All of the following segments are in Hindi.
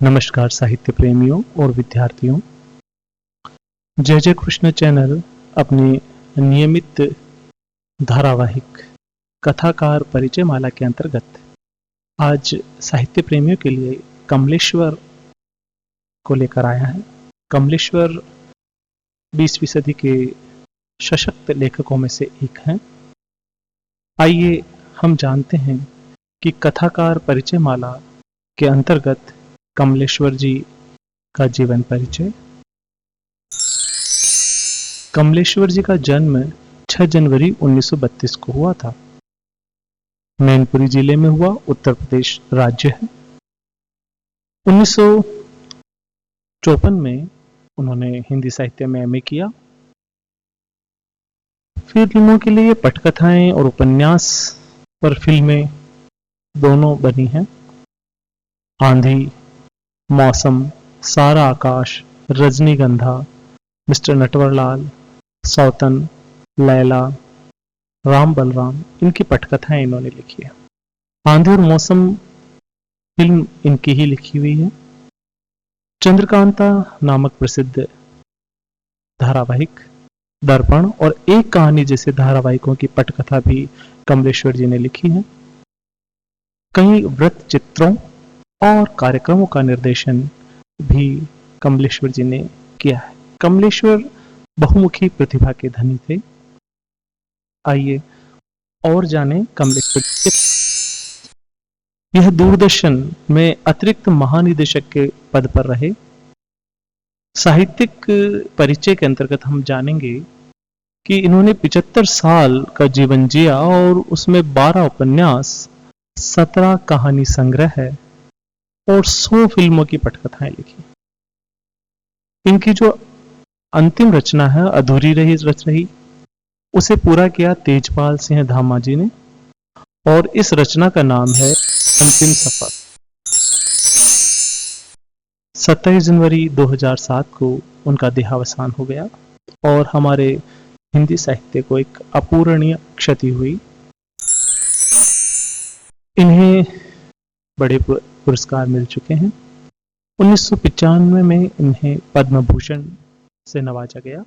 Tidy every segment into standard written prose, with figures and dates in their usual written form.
नमस्कार साहित्य प्रेमियों और विद्यार्थियों। जय जय कृष्ण चैनल अपनी नियमित धारावाहिक कथाकार परिचय माला के अंतर्गत आज साहित्य प्रेमियों के लिए कमलेश्वर को लेकर आया है। कमलेश्वर 20वीं सदी के सशक्त लेखकों में से एक हैं। आइए हम जानते हैं कि कथाकार परिचय माला के अंतर्गत कमलेश्वर जी का जीवन परिचय। कमलेश्वर जी का जन्म 6 जनवरी 1932 को हुआ था। मैनपुरी जिले में हुआ, उत्तर प्रदेश राज्य है। 1954 में उन्होंने हिंदी साहित्य में एमए किया। फिल्मों के लिए पटकथाएं और उपन्यास पर फिल्में दोनों बनी हैं। आंधी, मौसम, सारा आकाश, रजनीगंधा, मिस्टर नटवरलाल, सौतन, लैला, राम बलराम, इनकी पटकथाएं इन्होंने लिखी है। आंधी और मौसम फिल्म इनकी ही लिखी हुई है। चंद्रकांता नामक प्रसिद्ध धारावाहिक, दर्पण और एक कहानी जैसे धारावाहिकों की पटकथा भी कमलेश्वर जी ने लिखी है। कई वृत्त चित्रों और कार्यक्रमों का निर्देशन भी कमलेश्वर जी ने किया है। कमलेश्वर बहुमुखी प्रतिभा के धनी थे। आइए और जानें कमलेश्वर जी। यह दूरदर्शन में अतिरिक्त महानिदेशक के पद पर रहे। साहित्यिक परिचय के अंतर्गत हम जानेंगे कि इन्होंने 75 साल का जीवन जिया और उसमें 12 उपन्यास, 17 कहानी संग्रह है और 100 फिल्मों की पटकथाएं लिखी। इनकी जो अंतिम रचना है, अधूरी रही, उसे पूरा किया तेजपाल सिंह धामा जी ने और इस रचना का नाम है अंतिम सफर। 27 जनवरी 2007 को उनका देहावसान हो गया और हमारे हिंदी साहित्य को एक अपूरणीय क्षति हुई। इन्हें बड़े पुरस्कार मिल चुके हैं। 1995 में इन्हें पद्म भूषण से नवाजा गया।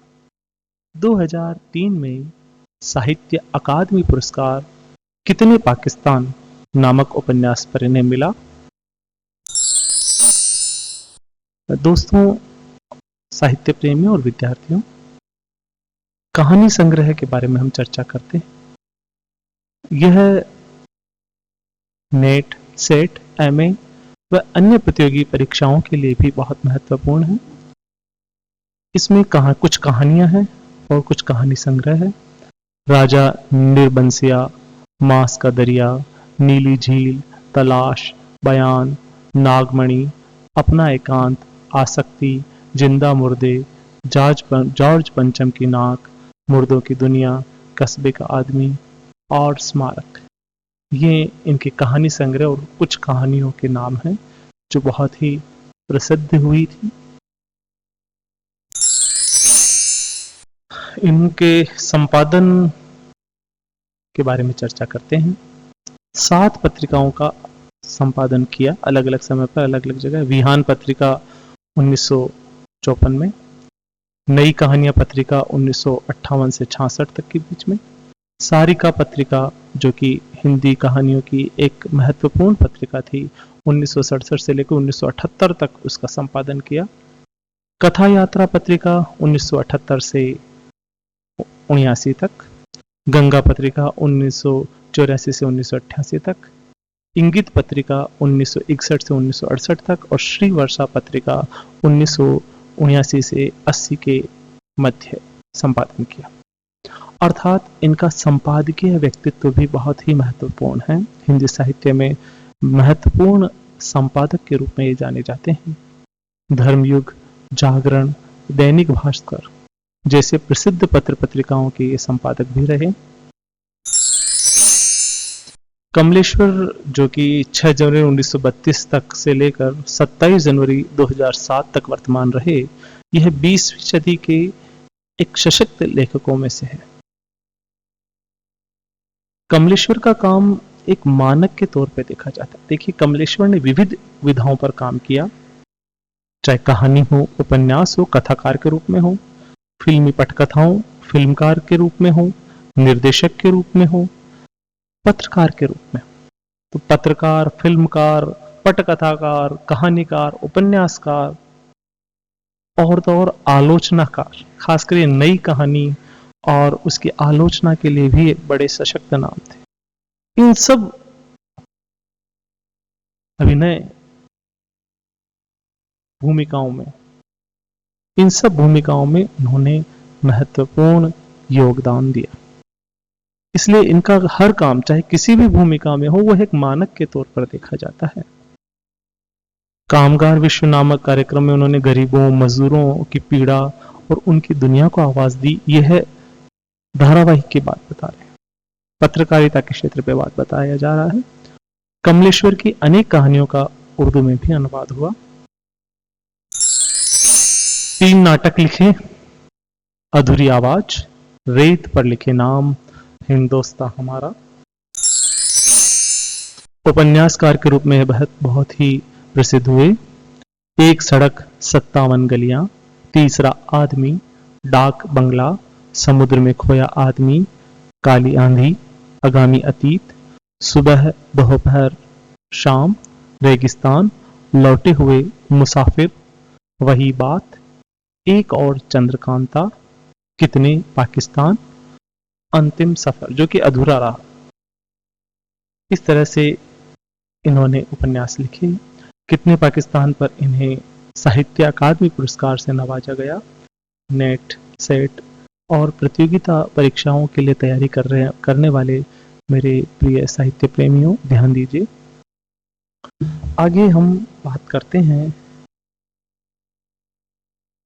2003 में साहित्य अकादमी पुरस्कार कितने पाकिस्तान नामक उपन्यास पर इन्हें मिला। दोस्तों, साहित्य प्रेमियों और विद्यार्थियों, कहानी संग्रह के बारे में हम चर्चा करते हैं। यह नेट, सेट, एमए व अन्य प्रतियोगी परीक्षाओं के लिए भी बहुत महत्वपूर्ण है। इसमें कुछ कहानियां हैं और कुछ कहानी संग्रह है। राजा निर्बंसिया, मांस का दरिया, नीली झील, तलाश, बयान, नागमणि, अपना एकांत, आसक्ति, जिंदा मुर्दे, जॉर्ज पंचम की नाक, मुर्दों की दुनिया, कस्बे का आदमी और स्मारक, ये इनकी कहानी संग्रह और कुछ कहानियों के नाम हैं जो बहुत ही प्रसिद्ध हुई थी। इनके संपादन के बारे में चर्चा करते हैं। 7 पत्रिकाओं का संपादन किया, अलग अलग समय पर, अलग अलग जगह। विहान पत्रिका 1954 में, नई कहानियां पत्रिका 1958 से 66 तक के बीच में, सारिका पत्रिका जो कि हिंदी कहानियों की एक महत्वपूर्ण पत्रिका थी, 1967 से लेकर 1978 तक उसका संपादन किया। कथा यात्रा पत्रिका 1978 से 79 तक, गंगा पत्रिका 1984 से 1988 तक, इंगित पत्रिका 1961 से 1968 तक और श्री वर्षा पत्रिका 1979 से 80 के मध्य संपादन किया। अर्थात इनका संपादकीय व्यक्तित्व भी बहुत ही महत्वपूर्ण है। हिंदी साहित्य में महत्वपूर्ण संपादक के रूप में ये जाने जाते हैं। धर्मयुग, जागरण, दैनिक भास्कर जैसे प्रसिद्ध पत्र पत्रिकाओं के ये संपादक भी रहे। कमलेश्वर जो कि 6 जनवरी 1932 तक से लेकर 27 जनवरी 2007 तक वर्तमान रहे, यह 20वीं सदी के एक सशक्त लेखकों में से है। कमलेश्वर का काम एक मानक के तौर पर देखा जाता है। देखिए, कमलेश्वर ने विविध विधाओं पर काम किया। चाहे कहानी हो, उपन्यास हो, कथाकार के रूप में हो, फिल्मी पटकथाओं, फिल्मकार के रूप में हो, निर्देशक के रूप में हो, पत्रकार के रूप में। तो पत्रकार, फिल्मकार, पटकथाकार, कहानीकार, उपन्यासकार और तो और आलोचनाकार, खासकर ये नई कहानी और उसकी आलोचना के लिए भी एक बड़े सशक्त नाम थे। इन सब अभिनय भूमिकाओं में, इन सब भूमिकाओं में उन्होंने महत्वपूर्ण योगदान दिया। इसलिए इनका हर काम, चाहे किसी भी भूमिका में हो, वह एक मानक के तौर पर देखा जाता है। कामगार विश्व नामक कार्यक्रम में उन्होंने गरीबों, मजदूरों की पीड़ा और उनकी दुनिया को आवाज दी। यह धारावाहिक की बात बता रहे हैं, पत्रकारिता के क्षेत्र पे बात बताया जा रहा है। कमलेश्वर की अनेक कहानियों का उर्दू में भी अनुवाद हुआ। 3 नाटक लिखे, अधूरी आवाज, रेत पर लिखे नाम, हिंदोस्तां हमारा। उपन्यासकार के रूप में बहुत ही प्रसिद्ध हुए। एक सड़क 57 गलियां, तीसरा आदमी, डाक बंगला, समुद्र में खोया आदमी, काली आंधी, आगामी अतीत, सुबह दोपहर शाम, रेगिस्तान, लौटे हुए मुसाफिर, वही बात, एक और चंद्रकांता, कितने पाकिस्तान, अंतिम सफर, जो कि अधूरा रहा। इस तरह से इन्होंने उपन्यास लिखे। कितने पाकिस्तान पर इन्हें साहित्य अकादमी पुरस्कार से नवाजा गया। नेट, सेट और प्रतियोगिता परीक्षाओं के लिए तैयारी करने वाले मेरे प्रिय साहित्य प्रेमियों, ध्यान दीजिए। आगे हम बात करते हैं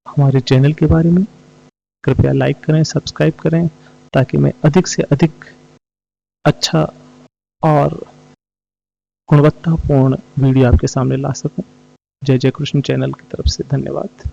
हमारे चैनल के बारे में। कृपया लाइक करें, सब्सक्राइब करें, ताकि मैं अधिक से अधिक अच्छा और गुणवत्तापूर्ण वीडियो आपके सामने ला सकूं। जय जय कृष्ण चैनल की तरफ से धन्यवाद।